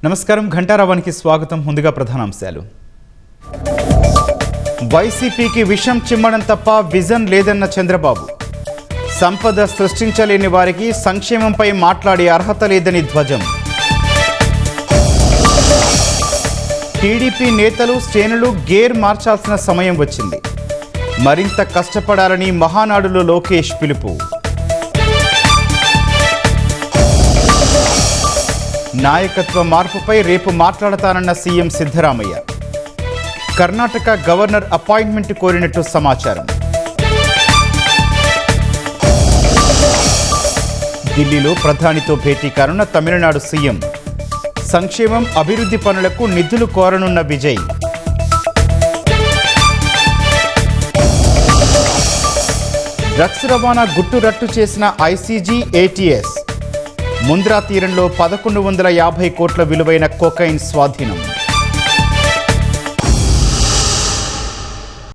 నమస్కారం, ఘంటారావానికి స్వాగతం. ముందుగా ప్రధానాంశాలు. వైసీపీకి విషం చిమ్మడం తప్ప విజన్ లేదన్న చంద్రబాబు. సంపద సృష్టించలేని వారికి సంక్షేమంపై మాట్లాడే అర్హత లేదని ధ్వజం. టీడీపీ నేతలు శ్రేణులు గేర్ మార్చాల్సిన సమయం వచ్చింది. మరింత కష్టపడాలని మహానాడులో లోకేష్ పిలుపు. నాయకత్వ మార్పుపై రేపు మాట్లాడతానన్న CM Siddaramaiah. Karnataka governor appointment కోరినట్టు సమాచారం. ఢిల్లీలో ప్రధానితో భేటీ కానున్న తమిళనాడు సీఎం. సంక్షేమం, అభివృద్ధి పనులకు నిధులు కోరనున్న విజయ్. డ్రగ్స్ రవాణా గుట్టురట్టు చేసిన ఐసీజీ ఏటీఎస్. ముంద్రా తీరంలో 1150 కోట్ల విలువైన కోకైన్ స్వాధీనం.